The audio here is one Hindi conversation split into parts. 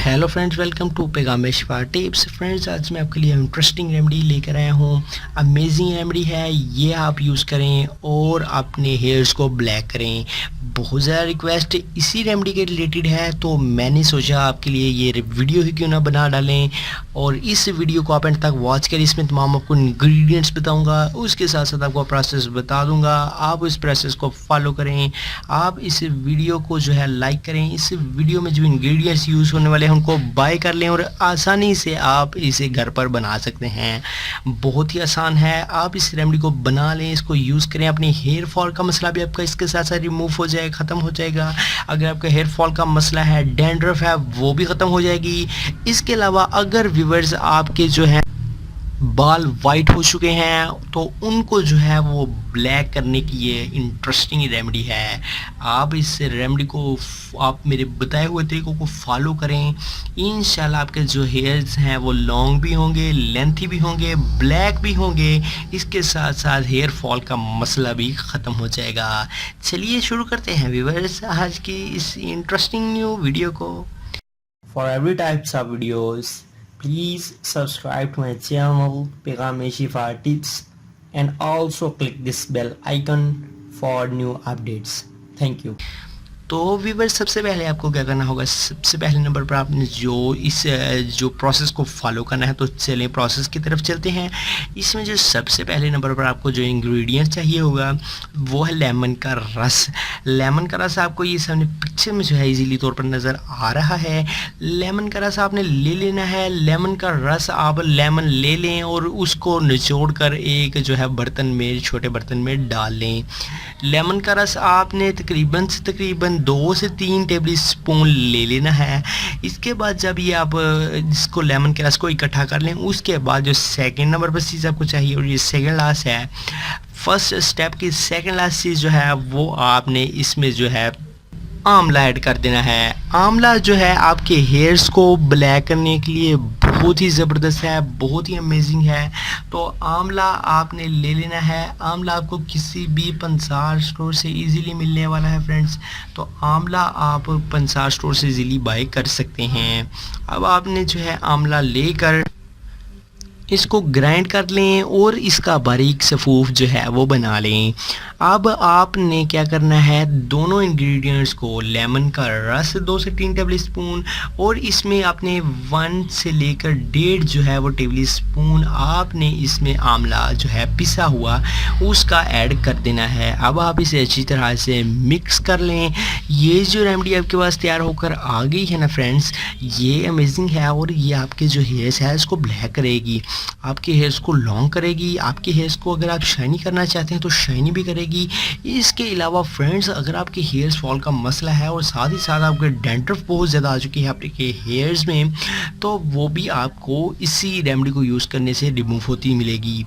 Hello friends, welcome to पेगामे Shifa tips. Friends, आज मैं आपके लिए इंटरेस्टिंग रेमेडी लेकर आया हूँ। अमेजिंग रेमेडी है, ये आप यूज़ करें और अपने हेयर्स को ब्लैक करें। बहुत ज़्यादा रिक्वेस्ट इसी रेमेडी के रिलेटेड है, तो मैंने सोचा आपके लिए ये वीडियो ही क्यों ना बना डालें। और इस वीडियो को आप एंड तक वॉच करें, इसमें तमाम आपको इंग्रेडिएंट्स बताऊँगा, उसके साथ साथ आपको प्रोसेस बता दूँगा। आप इस प्रोसेस को फॉलो करें, आप इस वीडियो को जो है लाइक करें। इस वीडियो में जो इंग्रेडिएंट्स यूज़ होने वाले हैं उनको बाय कर लें और आसानी से आप इसे घर पर बना सकते हैं। बहुत ही आसान है, आप इस रेमेडी को बना लें, इसको यूज़ करें। अपने हेयर फॉल का मसला भी आपका इसके साथ साथ रिमूव हो जाएगा, ख़त्म हो जाएगा। अगर आपका हेयर फॉल का मसला है, डैंड्रफ है, वो भी ख़त्म हो जाएगी। इसके अलावा अगर व्यूअर्स आपके जो है बाल वाइट हो चुके हैं तो उनको जो है वो ब्लैक करने की ये इंटरेस्टिंग रेमेडी है। आप इस रेमेडी को आप मेरे बताए हुए तरीक़ों को फॉलो करें, इंशाल्लाह आपके जो हेयर्स हैं वो लॉन्ग भी होंगे, लेंथी भी होंगे, ब्लैक भी होंगे। इसके साथ साथ हेयर फॉल का मसला भी ख़त्म हो जाएगा। चलिए शुरू करते हैं व्यूअर्स आज की इस इंटरेस्टिंग न्यू वीडियो को। For every types of videos please subscribe to my channel Pegame Shifa Tips and also click this bell icon for new updates. Thank you. तो व्यूअर्स, सबसे पहले आपको क्या करना होगा, सबसे पहले नंबर पर आपने जो प्रोसेस को फॉलो करना है, तो चलें प्रोसेस की तरफ चलते हैं। इसमें जो सबसे पहले नंबर पर आपको जो इंग्रेडिएंट्स चाहिए होगा वो है लेमन का रस। लेमन का रस आपको ये सामने पिक्चर में जो है इजीली तौर पर नज़र आ रहा है। लेमन का रस आपने ले लेना है। लेमन का रस आप लेमन ले लें और उसको निचोड़ कर एक जो है बर्तन में, छोटे बर्तन में डाल लें। लेमन का रस आपने तकरीबन से तकरीबन 2 से 3 टेबल स्पून ले लेना है। इसके बाद जब ये आप इसको लेमन के रस को इकट्ठा कर लें, उसके बाद जो सेकंड नंबर पर चीज़ आपको चाहिए, और ये सेकंड लास्ट है, फर्स्ट स्टेप की सेकंड लास्ट चीज़ जो है वो आपने इसमें जो है आंवला ऐड कर देना है। आंवला जो है आपके हेयर्स को ब्लैक करने के लिए बहुत ही ज़बरदस्त है, बहुत ही अमेजिंग है। तो आंवला आपने ले लेना है। आंवला आपको किसी भी पंसार स्टोर से इजीली मिलने वाला है फ्रेंड्स, तो आंवला आप पंसार स्टोर से इजीली बाय कर सकते हैं। अब आपने जो है आंवला लेकर इसको ग्राइंड कर लें और इसका बारीक सफूफ जो है वो बना लें। अब आपने क्या करना है, दोनों इंग्रेडिएंट्स को, लेमन का रस 2 से 3 टेबल स्पून और इसमें आपने 1 से लेकर 1.5 जो है वो टेबल स्पून आपने इसमें आंवला जो है पिसा हुआ उसका ऐड कर देना है। अब आप इसे अच्छी तरह से मिक्स कर लें। ये जो रेमेडी आपके पास तैयार होकर आ गई है ना फ्रेंड्स, ये अमेजिंग है और ये आपके जो हेयर्स है इसको ब्लैक करेगी, आपके हेयर्स को लॉन्ग करेगी। आपके हेयर्स को अगर आप शाइनी करना चाहते हैं तो शाइनी भी करेगी। इसके अलावा फ्रेंड्स, अगर आपके हेयर्स फॉल का मसला है और साथ ही साथ आपके डैंड्रफ बहुत ज़्यादा आ चुकी है आपके हेयर्स में, तो वो भी आपको इसी रेमेडी को यूज़ करने से रिमूव होती मिलेगी।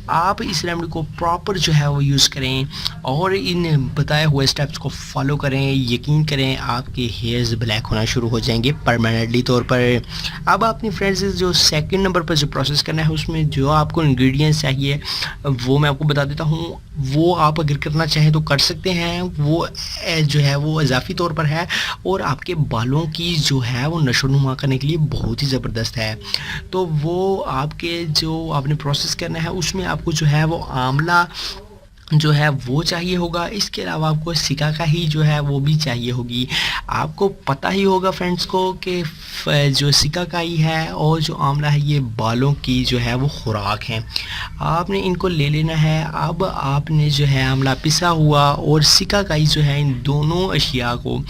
आप इस रेमेडी को प्रॉपर जो है वो यूज़ करें और इन बताए हुए स्टेप्स को फॉलो करें। यकीन करें आपके हेयर्स ब्लैक होना शुरू हो जाएंगे परमानेंटली तौर पर। अब आपने फ्रेंड्स जो सेकंड नंबर पर जो प्रोसेस करना है, उसमें जो आपको इंग्रेडिएंट्स चाहिए वो मैं आपको बता देता हूँ। वो आप अगर करना चाहें तो कर सकते हैं, वो जो है वो इजाफी तौर पर है और आपके बालों की जो है वो नशोनुमा करने के लिए बहुत ही ज़बरदस्त है। तो वो आपके जो आपने प्रोसेस करना है उसमें आपको जो है वो आंवला जो है वो चाहिए होगा। इसके अलावा आपको सिकाकाई जो है वो भी चाहिए होगी। आपको पता ही होगा फ्रेंड्स को कि जो सिकाकाई है और जो आंवला है ये बालों की जो है वो खुराक है। आपने इनको ले लेना है। अब आपने जो है आंवला पिसा हुआ और सिकाकाई जो है, इन दोनों अशिया को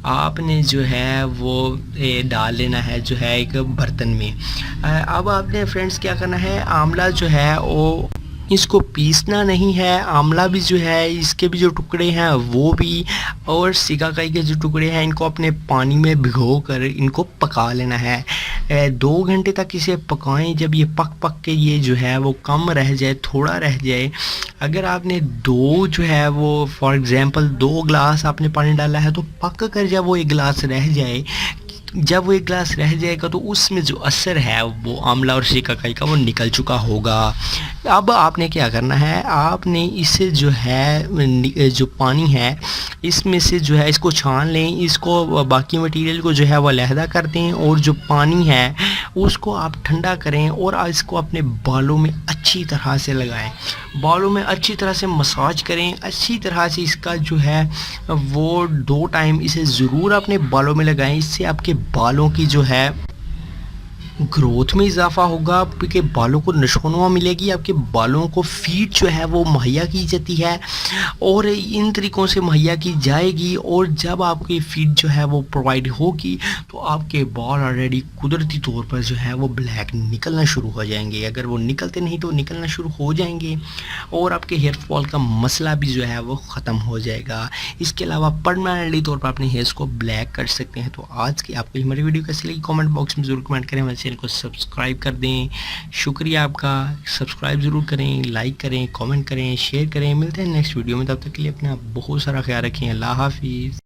आपने जो है वो डाल लेना है जो है एक बर्तन में। अब आपने फ्रेंड्स क्या करना है, आंवला जो है वो इसको पीसना नहीं है। आंवला भी जो है इसके भी जो टुकड़े हैं वो भी, और सिकाकाई के जो टुकड़े हैं इनको अपने पानी में भिगो कर इनको पका लेना है। 2 घंटे तक इसे पकाएं। जब ये पक के ये जो है वो कम रह जाए, थोड़ा रह जाए, अगर आपने 2 जो है वो फॉर एग्ज़ाम्पल 2 गिलास आपने पानी डाला है तो पक कर जब वो 1 गिलास रह जाए जब वो 1 ग्लास रह जाएगा तो उसमें जो असर है वो आंवला और शिकाकाई का वो निकल चुका होगा। अब आपने क्या करना है, आपने इसे जो है जो पानी है इसमें से जो है इसको छान लें, इसको बाकी मटेरियल को जो है वो अलहदा कर दें और जो पानी है उसको आप ठंडा करें और इसको अपने बालों में अच्छी तरह से लगाएं। बालों में अच्छी तरह से मसाज करें, अच्छी तरह से इसका जो है वो 2 टाइम इसे ज़रूर अपने बालों में लगाएं। इससे आपके बालों की जो है ग्रोथ में इजाफा होगा, आपके बालों को नशोनुमा मिलेगी, आपके बालों को फीड जो है वो मुहैया की जाती है और इन तरीक़ों से मुहैया की जाएगी। और जब आपकी फीड जो है वो प्रोवाइड होगी तो आपके बाल ऑलरेडी कुदरती तौर पर जो है वो ब्लैक निकलना शुरू हो जाएंगे। अगर वो निकलते नहीं तो निकलना शुरू हो जाएंगे और आपके हेयर फॉल का मसला भी जो है वो ख़त्म हो जाएगा। इसके अलावा परमानेंटली तौर पर अपने हेयर्स को ब्लैक कर सकते हैं। तो आज की आपको हमारी वीडियो कैसी लगी कमेंट बॉक्स में ज़रूर कमेंट करें, हमारे चैनल को सब्सक्राइब कर दें। शुक्रिया आपका, सब्सक्राइब ज़रूर करें, लाइक करें, कमेंट करें, शेयर करें। मिलते हैं नेक्स्ट वीडियो में, तब तक के लिए अपना बहुत सारा ख्याल रखें। अल्लाह हाफिज़।